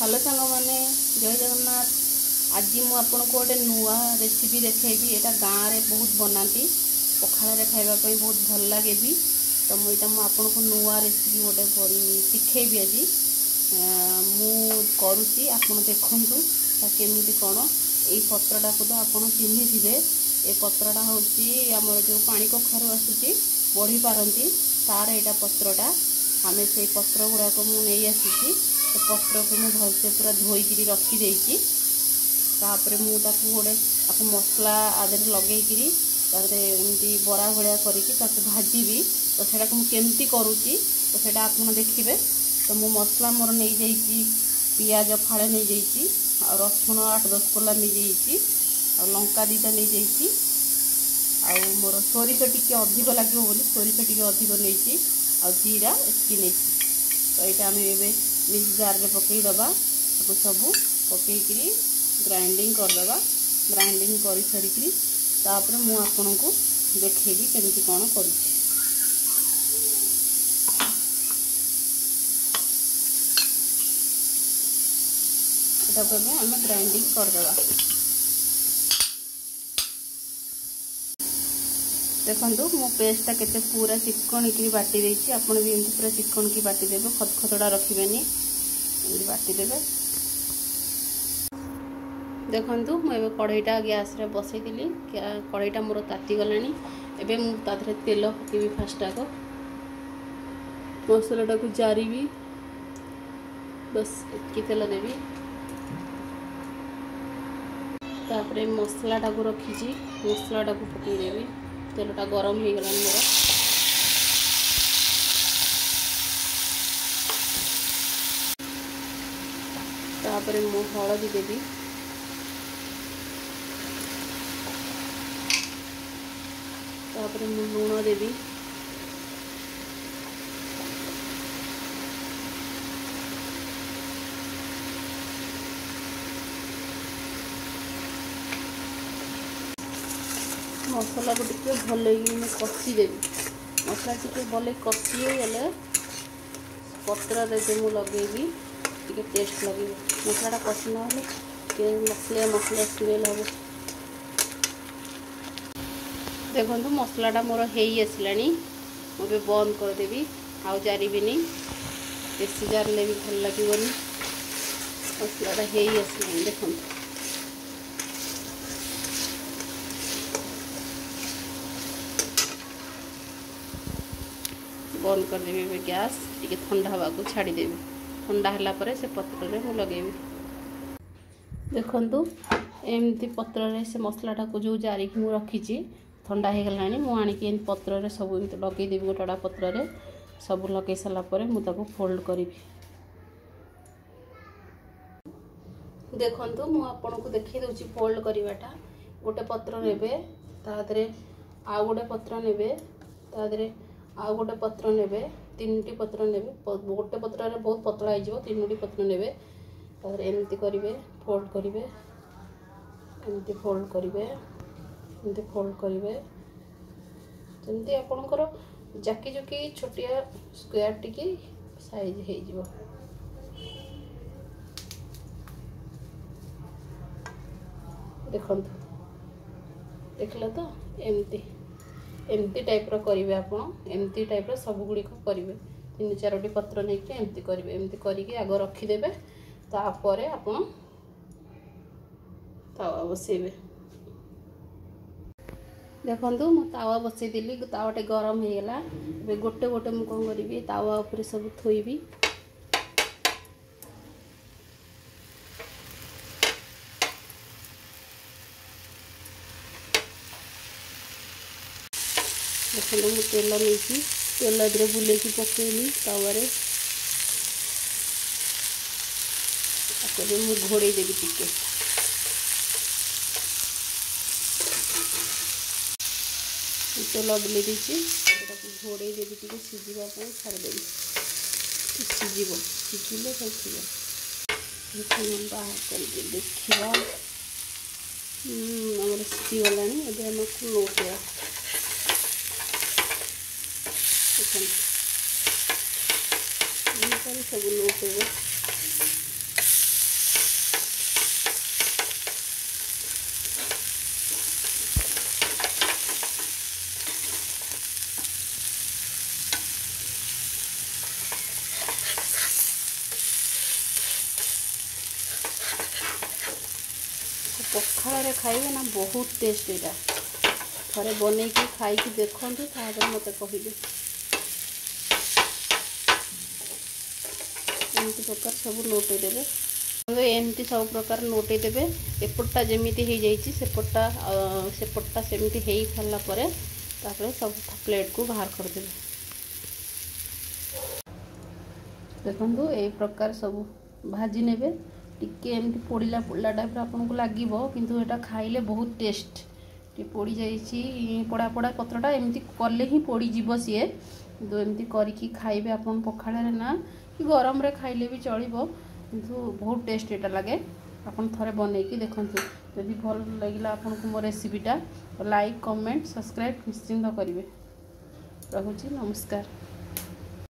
Hello सांग मैंने जय जगन्नाथ। आज मु आपको गोटे नुआ रेसिपी देखेबी। एटा गाँव में बहुत बनाती पखाल खावाई बहुत भल लगे भी। तो मुझे आपको नुआ रेसिपी गोटे शिखेबी। आज मुझे आपड़ देखूँ केमी कौन ये पत्रटा को तो आप चिन्ह थे। ये पत्रटा हूँ आमर जो पानी कखारू आसूँ बढ़ी पारती तार यहाँ पत्रटा आम से पत्र गुड़ाक मुझे आसी पत्र को मुझे भलसे पूरा धोईक रखीदे मुझे गोटे आपको मसला आदि लगे एमती बरा भाया करके भाजी तो सेटा मुझे करुँची तो सेटा आप देखिए। तो मु मसला मोर नहीं जाइए पियाज फाड़े नहीं जाइए आ रसुण 8-10 कोला नहीं जाइए आ लंका 2टा नहीं जाइए आ मोर सोरिष टिके अधिक लगे बोली सोरिष टिके अधिक नहीं आ जीरा एति नहीं। तो यहाँ आम ए मिक्स जार में पकईदबा सब पकईकरी ग्राइंडिंग करदे। ग्राइंडिंग कर सारिकी तापर मु आपन को देखेबी केमती कौन कर। आम ग्राइंडिंग करदे। देखो मो पेस्टा केते पूरा चिकन की बाटी देछि। आपण भी एमती पूरा चिकन की बाटी देबे खतखतड़ा रखिबेनी एमती बाटी देबे। देखंतु मुझे कढ़ईटा गैस रे बसई दिली कढ़ईटा मोर ताती गलानी। एबे मु ताधरे तेल पकेबी। फास्ट आको मसलाटा को जारीबी बस एतकी तेल देबी। तापरे मसलाटा को रखीची मसलाटा को पकई देबी। तेलटा गरम हो गला मोर तापरे मु हलदी देबी। तापरे मु लूण देबी। मसला को टिके भल कषी देवी। मसला टिके भल कषी गले पत्र मुझे लगेबी टिके टेस्ट लगे। मसलाटा कषी ना मसला मसला स्मेल हम। देखो मसलाटा मोर हो आसला मुझे बंद करदेवी आउ जारिबिनी बेसी जारले भी भल लगे। मसलाटा हो आसला देखो बंद करदेवी। गैस टिके ठंडा हवा को छाड़देवी। ठंडा है पर से पत्र में लगेबी। देखु एमती पत्र से मसलाटा को जो जारिक मु रखी ठंडा हो गला मुझे पत्र सब लगेदेवी। गोटा पत्र सब लगे सारापर मुझे फोल्ड करी। देखु मुझे देखी दूसरी फोल्ड करवाटा गोटे पत्र ने तादरे आउ गोटे पत्र ने तादरे आउ गोटे पत्र ने 3टी पत्र ने गोटे पत्र में बहुत पतला हो 3टी पत्र ने एमती करेंगे फोल्ड करेंगे एमती फोल्ड करेंगे एमती फोल्ड करेंगे जमती आपणकर जाकी जुकी छोटिया स्क्वायर टिकी साइज हो। देखो देखल तो एमती एमती टाइप रो करिवे। आपण एमती टाइप रो सब गुडी को करिवे। 3-4टी पत्र नहीं कि एमती करिवे। एमती करिके आग रखीदेवे तापर आपण तावा बसेबे। देखंतु मु तावा बसई दिली तावाटे गरम हो गला। बे गोटे गोटे मु कोन करिवि तावा ऊपर सब थोइबी। देखो मु तेल नहीं तेल दे बुले की पकेली तावारे मु घोड़े देवी टिके। तेल बुले दीची घोड़े देवी टिके सीझापी छाड़देवी। सीझ सीझिले बाहर करके देखा आम सीझीगला। एवं आमको लौटा सब लौटे ପଖାଳରେ ଖାଇବେ ନା ବହୁତ ଟେଷ୍ଟ। ଏଇଟା ଥରେ ବନେଇକି ଖାଇକି ଦେଖନ୍ତୁ, ତାପରେ ମୋତେ କହିବେ। ଏମିତି ପ୍ରକାର ସବୁ ନୋଟେଇ ଦେବେ। ଏମିତି ସବୁ ପ୍ରକାର ନୋଟେଇ ଦେବେ। ଏପଟଟା ଯେମିତି ହେଇଯାଇଛି ସେପଟଟା ସେମିତି ହେଇ ସାରିଲା ପରେ ତାପରେ ସବୁ ପ୍ଲେଟ୍କୁ ବାହାର କରିଦେବେ। ଦେଖନ୍ତୁ ଏଇ ପ୍ରକାର ସବୁ ଭାଜି ନେବେ। ଟିକେ ଏମିତି ପୋଡ଼ିଲା ପୋଡ଼ିଲା ଟାଇପ୍ର ଆପଣଙ୍କୁ ଲାଗିବ, କିନ୍ତୁ ଏଇଟା ଖାଇଲେ ବହୁତ ଟେଷ୍ଟ। ଟିକେ ପୋଡ଼ି ଯାଇଛି, ପୋଡ଼ା ପୋଡ଼ା ପତ୍ରଟା ଏମିତି କଲେ ହିଁ ପୋଡ଼ିଯିବ ସିଏ। କିନ୍ତୁ ଏମିତି କରିକି ଖାଇବେ ଆପଣ ପଖାଳରେ ନା କି ଗରମରେ ଖାଇଲେ ବି ଚଳିବ, କିନ୍ତୁ ବହୁତ ଟେଷ୍ଟ ଏଇଟା ଲାଗେ। ଆପଣ ଥରେ ବନେଇକି ଦେଖନ୍ତୁ। ଯଦି ଭଲ ଲାଗିଲା ଆପଣଙ୍କୁ ମୋ ରେସିପିଟା, ଲାଇକ୍ କମେଣ୍ଟ ସବସ୍କ୍ରାଇବ୍ ନିଶ୍ଚିନ୍ତ କରିବେ। ରହୁଛି, ନମସ୍କାର।